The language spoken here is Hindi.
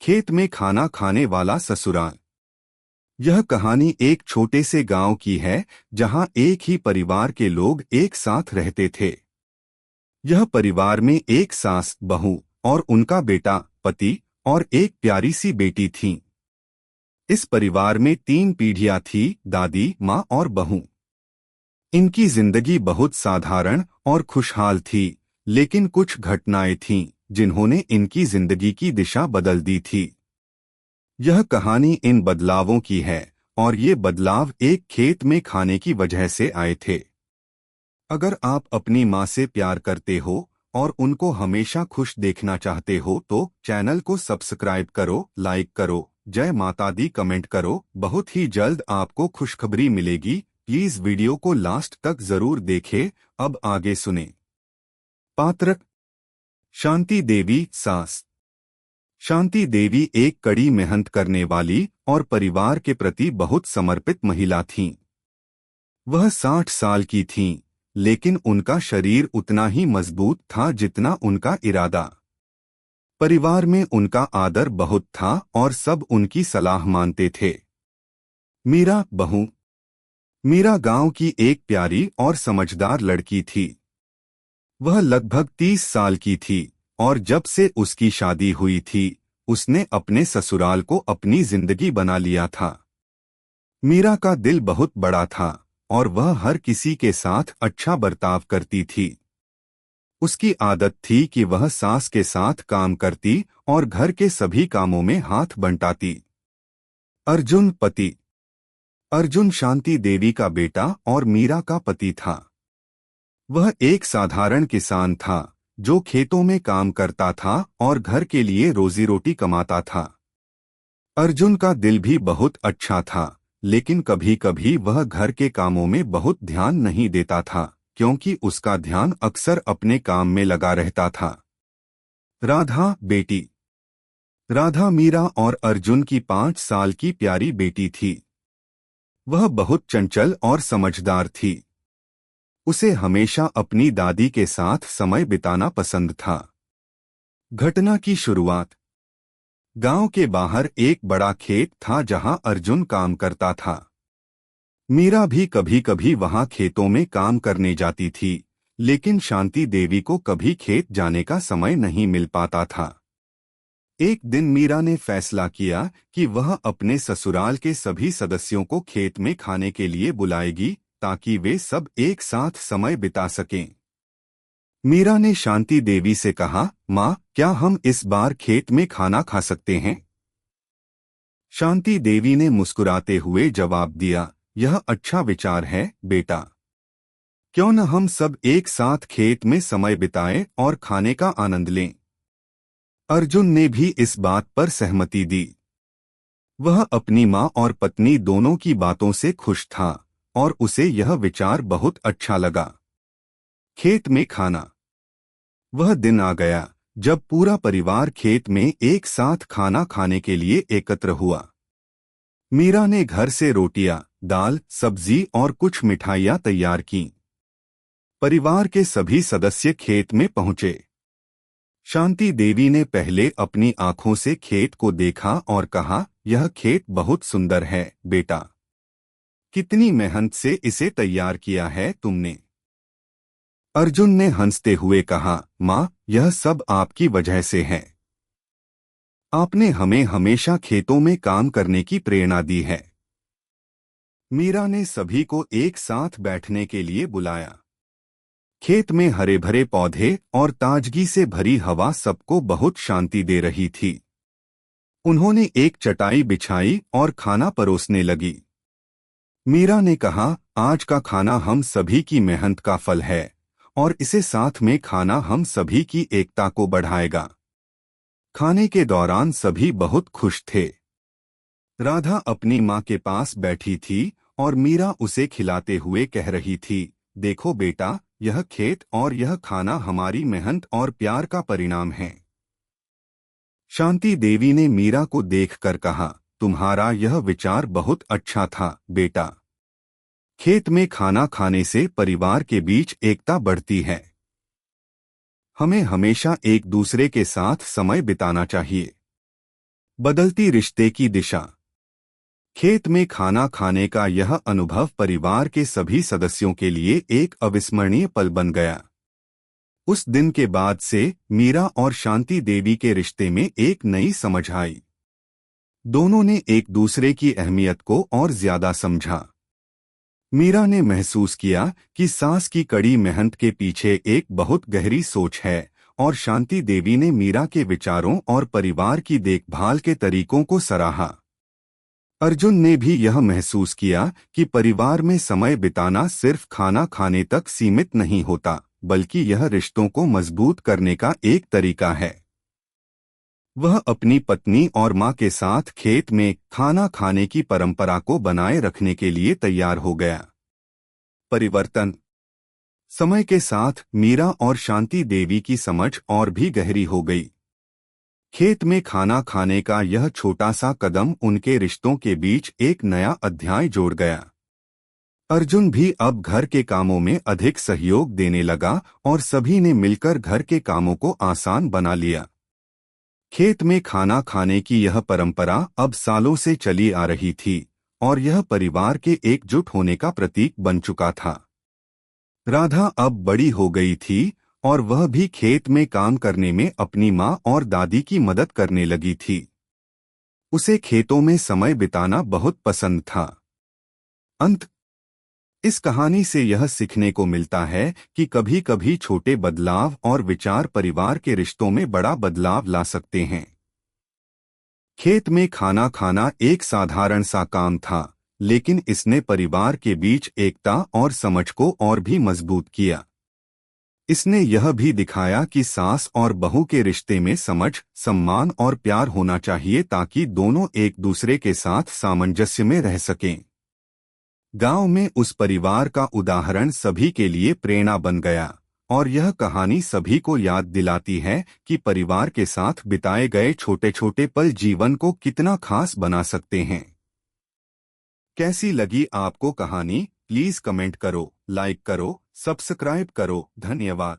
खेत में खाना खाने वाला ससुराल। यह कहानी एक छोटे से गांव की है जहां एक ही परिवार के लोग एक साथ रहते थे। यह परिवार में एक सास, बहू और उनका बेटा, पति और एक प्यारी सी बेटी थी। इस परिवार में 3 पीढ़ियां थी, दादी, माँ और बहू। इनकी जिंदगी बहुत साधारण और खुशहाल थी, लेकिन कुछ घटनाएं थीं जिन्होंने इनकी जिंदगी की दिशा बदल दी थी। यह कहानी इन बदलावों की है और ये बदलाव एक खेत में खाने की वजह से आए थे। अगर आप अपनी माँ से प्यार करते हो और उनको हमेशा खुश देखना चाहते हो तो चैनल को सब्सक्राइब करो, लाइक करो, जय माता दी कमेंट करो। बहुत ही जल्द आपको खुशखबरी मिलेगी। प्लीज वीडियो को लास्ट तक जरूर देखें। अब आगे सुने। पात्र: शांति देवी, सास। शांति देवी एक कड़ी मेहनत करने वाली और परिवार के प्रति बहुत समर्पित महिला थीं। वह 60 साल की थीं, लेकिन उनका शरीर उतना ही मजबूत था जितना उनका इरादा। परिवार में उनका आदर बहुत था और सब उनकी सलाह मानते थे। मीरा, बहू। मीरा गांव की एक प्यारी और समझदार लड़की थी। वह लगभग 30 साल की थी और जब से उसकी शादी हुई थी उसने अपने ससुराल को अपनी जिंदगी बना लिया था। मीरा का दिल बहुत बड़ा था और वह हर किसी के साथ अच्छा बर्ताव करती थी। उसकी आदत थी कि वह सास के साथ काम करती और घर के सभी कामों में हाथ बंटाती। अर्जुन, पति। अर्जुन शांति देवी का बेटा और मीरा का पति था। वह एक साधारण किसान था जो खेतों में काम करता था और घर के लिए रोजी रोटी कमाता था। अर्जुन का दिल भी बहुत अच्छा था, लेकिन कभी कभी वह घर के कामों में बहुत ध्यान नहीं देता था क्योंकि उसका ध्यान अक्सर अपने काम में लगा रहता था। राधा, बेटी। राधा मीरा और अर्जुन की 5 साल की प्यारी बेटी थी। वह बहुत चंचल और समझदार थी। उसे हमेशा अपनी दादी के साथ समय बिताना पसंद था। घटना की शुरुआत: गांव के बाहर एक बड़ा खेत था जहां अर्जुन काम करता था। मीरा भी कभी कभी वहां खेतों में काम करने जाती थी, लेकिन शांति देवी को कभी खेत जाने का समय नहीं मिल पाता था। एक दिन मीरा ने फैसला किया कि वह अपने ससुराल के सभी सदस्यों को खेत में खाने के लिए बुलाएगी ताकि वे सब एक साथ समय बिता सकें। मीरा ने शांति देवी से कहा, माँ, क्या हम इस बार खेत में खाना खा सकते हैं? शांति देवी ने मुस्कुराते हुए जवाब दिया, यह अच्छा विचार है, बेटा। क्यों न हम सब एक साथ खेत में समय बिताएं और खाने का आनंद लें। अर्जुन ने भी इस बात पर सहमति दी। वह अपनी माँ और पत्नी दोनों की बातों से खुश था और उसे यह विचार बहुत अच्छा लगा। खेत में खाना। वह दिन आ गया जब पूरा परिवार खेत में एक साथ खाना खाने के लिए एकत्र हुआ। मीरा ने घर से रोटियां, दाल, सब्जी और कुछ मिठाइयां तैयार कीं। परिवार के सभी सदस्य खेत में पहुंचे। शांति देवी ने पहले अपनी आंखों से खेत को देखा और कहा, यह खेत बहुत सुंदर है, बेटा। कितनी मेहनत से इसे तैयार किया है तुमने। अर्जुन ने हंसते हुए कहा, माँ, यह सब आपकी वजह से है। आपने हमें हमेशा खेतों में काम करने की प्रेरणा दी है। मीरा ने सभी को एक साथ बैठने के लिए बुलाया। खेत में हरे भरे पौधे और ताजगी से भरी हवा सबको बहुत शांति दे रही थी। उन्होंने एक चटाई बिछाई और खाना परोसने लगी। मीरा ने कहा, आज का खाना हम सभी की मेहनत का फल है और इसे साथ में खाना हम सभी की एकता को बढ़ाएगा। खाने के दौरान सभी बहुत खुश थे। राधा अपनी माँ के पास बैठी थी और मीरा उसे खिलाते हुए कह रही थी, देखो बेटा, यह खेत और यह खाना हमारी मेहनत और प्यार का परिणाम है। शांति देवी ने मीरा को देखकर कहा, तुम्हारा यह विचार बहुत अच्छा था, बेटा। खेत में खाना खाने से परिवार के बीच एकता बढ़ती है। हमें हमेशा एक दूसरे के साथ समय बिताना चाहिए। बदलती रिश्ते की दिशा। खेत में खाना खाने का यह अनुभव परिवार के सभी सदस्यों के लिए एक अविस्मरणीय पल बन गया। उस दिन के बाद से मीरा और शांति देवी के रिश्ते में एक नई समझ आई। दोनों ने एक दूसरे की अहमियत को और ज्यादा समझा। मीरा ने महसूस किया कि सास की कड़ी मेहनत के पीछे एक बहुत गहरी सोच है, और शांति देवी ने मीरा के विचारों और परिवार की देखभाल के तरीकों को सराहा। अर्जुन ने भी यह महसूस किया कि परिवार में समय बिताना सिर्फ खाना खाने तक सीमित नहीं होता, बल्कि यह रिश्तों को मजबूत करने का एक तरीका है। वह अपनी पत्नी और मां के साथ खेत में खाना खाने की परंपरा को बनाए रखने के लिए तैयार हो गया। परिवर्तन। समय के साथ मीरा और शांति देवी की समझ और भी गहरी हो गई। खेत में खाना खाने का यह छोटा सा कदम उनके रिश्तों के बीच एक नया अध्याय जोड़ गया। अर्जुन भी अब घर के कामों में अधिक सहयोग देने लगा और सभी ने मिलकर घर के कामों को आसान बना लिया। खेत में खाना खाने की यह परंपरा अब सालों से चली आ रही थी, और यह परिवार के एकजुट होने का प्रतीक बन चुका था। राधा अब बड़ी हो गई थी और वह भी खेत में काम करने में अपनी मां और दादी की मदद करने लगी थी। उसे खेतों में समय बिताना बहुत पसंद था। अंत। इस कहानी से यह सीखने को मिलता है कि कभी कभी छोटे बदलाव और विचार परिवार के रिश्तों में बड़ा बदलाव ला सकते हैं। खेत में खाना खाना एक साधारण सा काम था, लेकिन इसने परिवार के बीच एकता और समझ को और भी मजबूत किया। इसने यह भी दिखाया कि सास और बहू के रिश्ते में समझ, सम्मान और प्यार होना चाहिए, ताकि दोनों एक दूसरे के साथ सामंजस्य में रह सकें। गांव में उस परिवार का उदाहरण सभी के लिए प्रेरणा बन गया, और यह कहानी सभी को याद दिलाती है कि परिवार के साथ बिताए गए छोटे छोटे पल जीवन को कितना खास बना सकते हैं। कैसी लगी आपको कहानी? प्लीज कमेंट करो, लाइक करो, सब्सक्राइब करो। धन्यवाद।